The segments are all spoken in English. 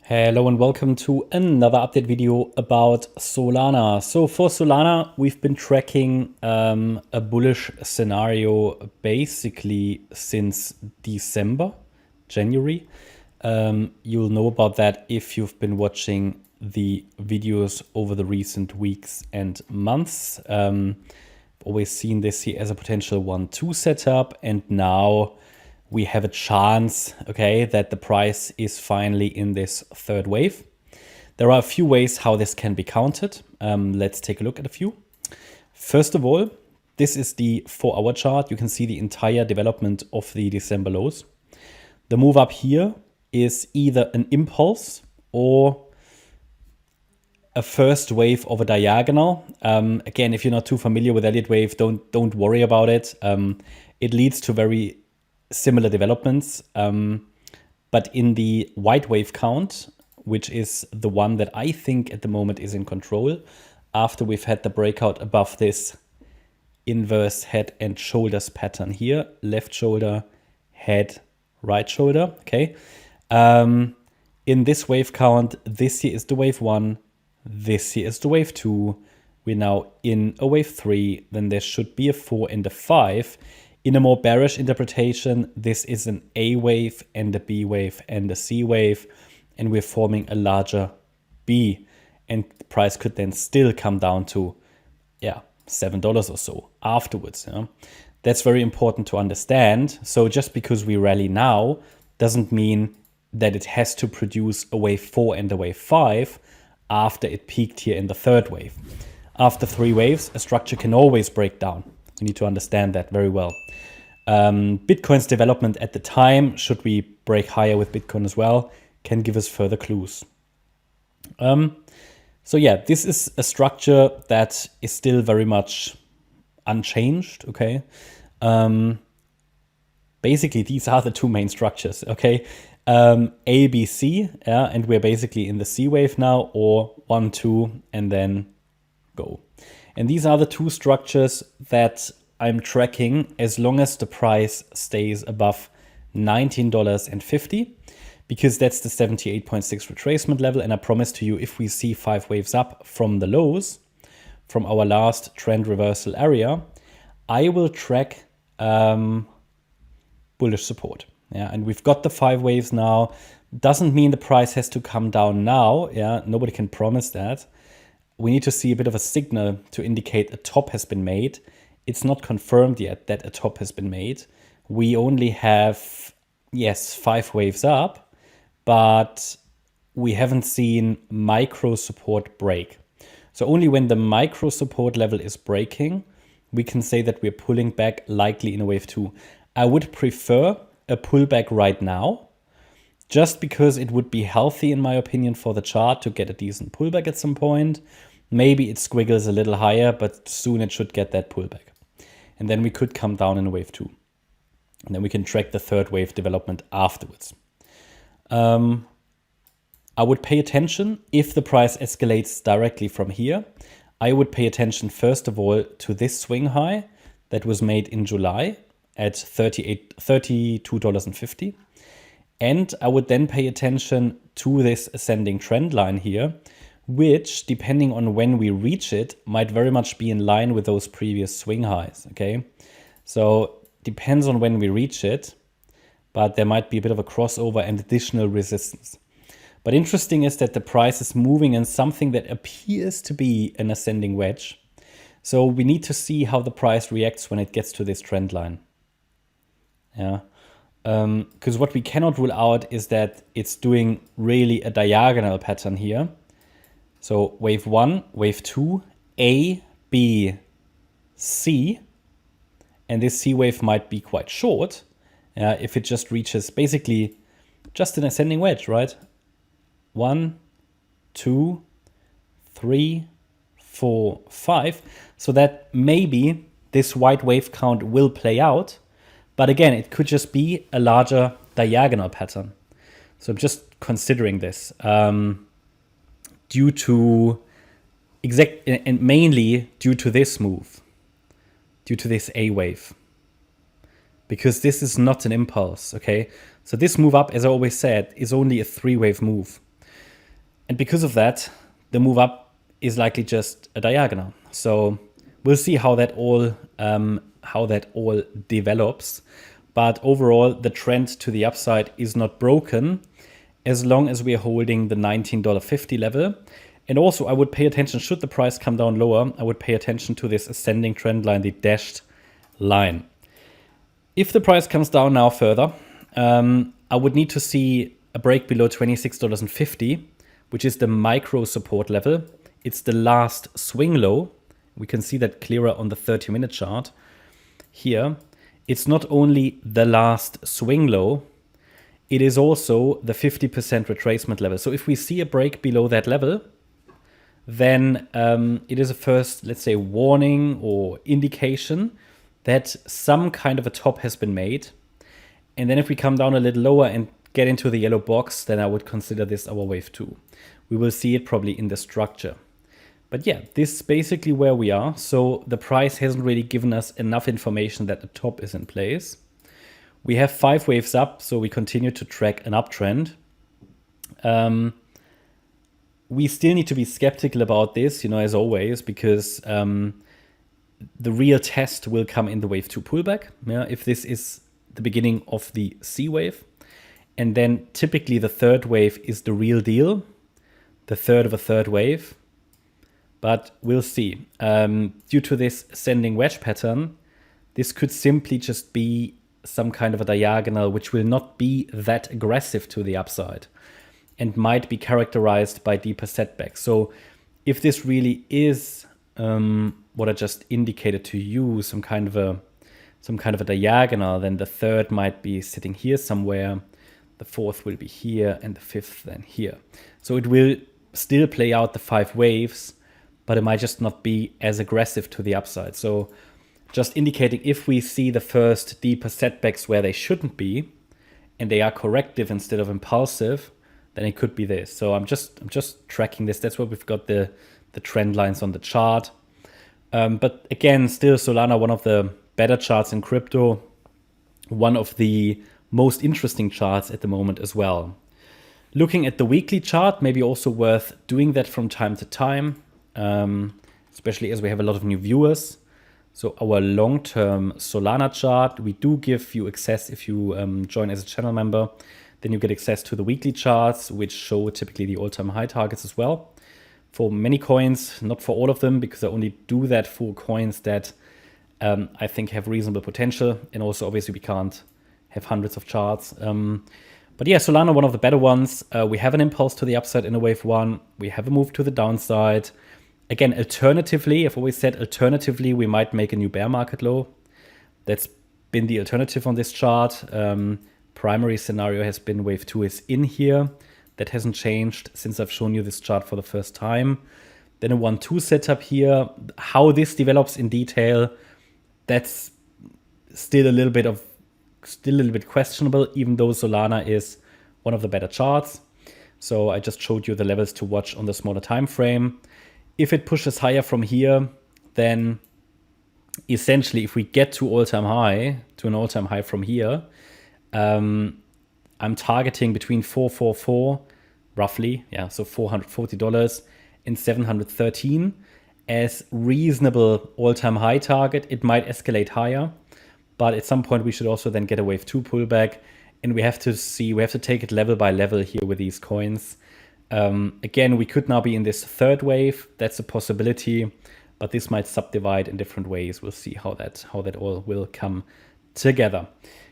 Hello and welcome to another update video about Solana. So for Solana, we've been tracking a bullish scenario basically since January. You'll know about that if you've been watching the videos over the recent weeks and months. Always seen this here as a potential 1-2 setup, and now we have a chance, okay, that the price is finally in this third wave. There are a few ways how this can be counted. Let's take a look at a few. First of all, this is the 4-hour chart. You can see the entire development of the December lows. The move up here is either an impulse or a first wave of a diagonal. Again, if you're not too familiar with Elliott wave, don't worry about it. It leads to very similar developments, but in the white wave count, which is the one that I think at the moment is in control, after we've had the breakout above this inverse head and shoulders pattern here, left shoulder, head, right shoulder, okay? In this wave count, this here is the wave 1, this here is the wave 2, we're now in a wave 3, then there should be a 4 and a 5. In a more bearish interpretation, this is an A wave and a B wave and a C wave, and we're forming a larger B. And the price could then still come down to, $7 or so afterwards. That's very important to understand. So just because we rally now doesn't mean that it has to produce a wave 4 and a wave 5 after it peaked here in the third wave. After 3 waves, a structure can always break down. You need to understand that very well. Bitcoin's development at the time, should we break higher with Bitcoin as well, can give us further clues. So yeah, this is a structure that is still very much unchanged, okay? Basically, these are the two main structures, okay? A, B, C, yeah, and we're basically in the C wave now, or 1, 2, and then go. And these are the two structures that I'm tracking as long as the price stays above $19.50, because that's the 78.6 retracement level. And I promise to you, if we see 5 waves up from the lows, from our last trend reversal area, I will track bullish support. Yeah, and we've got the 5 waves now. Doesn't mean the price has to come down now. Yeah, nobody can promise that. We need to see a bit of a signal to indicate a top has been made. It's not confirmed yet that a top has been made. We only have, yes, 5 waves up, but we haven't seen micro support break. So only when the micro support level is breaking, we can say that we're pulling back, likely in a wave 2. I would prefer a pullback right now, just because it would be healthy, in my opinion, for the chart to get a decent pullback at some point. Maybe it squiggles a little higher, but soon it should get that pullback. And then we could come down in a wave 2. And then we can track the third wave development afterwards. I would pay attention if the price escalates directly from here. I would pay attention, first of all, to this swing high that was made in July at $32.50. And I would then pay attention to this ascending trend line here, which, depending on when we reach it, might very much be in line with those previous swing highs, okay? So depends on when we reach it, but there might be a bit of a crossover and additional resistance. But interesting is that the price is moving in something that appears to be an ascending wedge. So we need to see how the price reacts when it gets to this trend line. Yeah. Because what we cannot rule out is that it's doing really a diagonal pattern here. So wave 1, wave 2, A, B, C. And this C wave might be quite short if it just reaches basically just an ascending wedge, right? 1, 2, 3, 4, 5. So that maybe this white wave count will play out. But again, it could just be a larger diagonal pattern. So I'm just considering this due to and mainly due to this move, due to this A wave, because this is not an impulse. Okay, so this move up, as I always said, is only a 3-wave move. And because of that, the move up is likely just a diagonal. So we'll see how that all develops. But overall, the trend to the upside is not broken as long as we are holding the $19.50 level. And also, I would pay attention, should the price come down lower, I would pay attention to this ascending trend line, the dashed line. If the price comes down now further, I would need to see a break below $26.50, which is the micro support level. It's the last swing low. We can see that clearer on the 30-minute chart here. It's not only the last swing low, it is also the 50% retracement level. So if we see a break below that level, then it is a first, let's say, warning or indication that some kind of a top has been made. And then if we come down a little lower and get into the yellow box, then I would consider this our wave 2. We will see it probably in the structure. But yeah, this is basically where we are. So the price hasn't really given us enough information that the top is in place. We have 5 waves up, so we continue to track an uptrend. We still need to be skeptical about this, as always, because the real test will come in the wave 2 pullback. Yeah, if this is the beginning of the C wave. And then typically the third wave is the real deal, the third of a third wave. But we'll see. Due to this ascending wedge pattern, this could simply just be some kind of a diagonal which will not be that aggressive to the upside and might be characterized by deeper setbacks. So if this really is what I just indicated to you, some kind of a diagonal, then the third might be sitting here somewhere, the fourth will be here, and the fifth then here. So it will still play out the 5 waves, but it might just not be as aggressive to the upside. So just indicating if we see the first deeper setbacks where they shouldn't be, and they are corrective instead of impulsive, then it could be this. So I'm just tracking this. That's where we've got the trend lines on the chart. But again, still Solana, one of the better charts in crypto, one of the most interesting charts at the moment as well. Looking at the weekly chart, maybe also worth doing that from time to time, especially as we have a lot of new viewers. So our long-term Solana chart, we do give you access if you join as a channel member. Then you get access to the weekly charts, which show typically the all-time high targets as well. For many coins, not for all of them, because I only do that for coins that I think have reasonable potential. And also, obviously, we can't have hundreds of charts. But yeah, Solana, one of the better ones. We have an impulse to the upside in a wave 1. We have a move to the downside. Again, alternatively, I've always said alternatively, we might make a new bear market low. That's been the alternative on this chart. Primary scenario has been wave 2 is in here. That hasn't changed since I've shown you this chart for the first time. Then a 1-2 setup here. How this develops in detail, that's still a little bit questionable, even though Solana is one of the better charts. So I just showed you the levels to watch on the smaller time frame. If it pushes higher from here, then essentially if we get to an all-time high from here, I'm targeting between 444 roughly, so $440 and 713 as reasonable all-time high target. It might escalate higher, but at some point we should also then get a wave 2 pullback, and we have to take it level by level here with these coins. Again, we could now be in this third wave. That's a possibility, but this might subdivide in different ways. We'll see how that all will come together.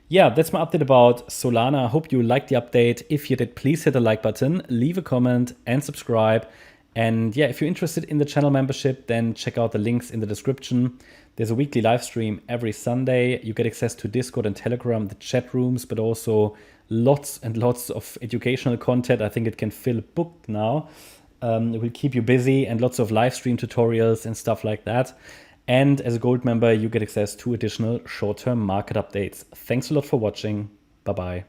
Yeah, that's my update about Solana. I hope you liked the update. If you did, please hit the like button, leave a comment, and subscribe. And yeah, if you're interested in the channel membership, then check out the links in the description. There's a weekly live stream every Sunday. You get access to Discord and Telegram, the chat rooms, but also lots and lots of educational content. I think it can fill a book now. It will keep you busy, and lots of live stream tutorials and stuff like that. And as a gold member, you get access to additional short-term market updates. Thanks a lot for watching. Bye-bye.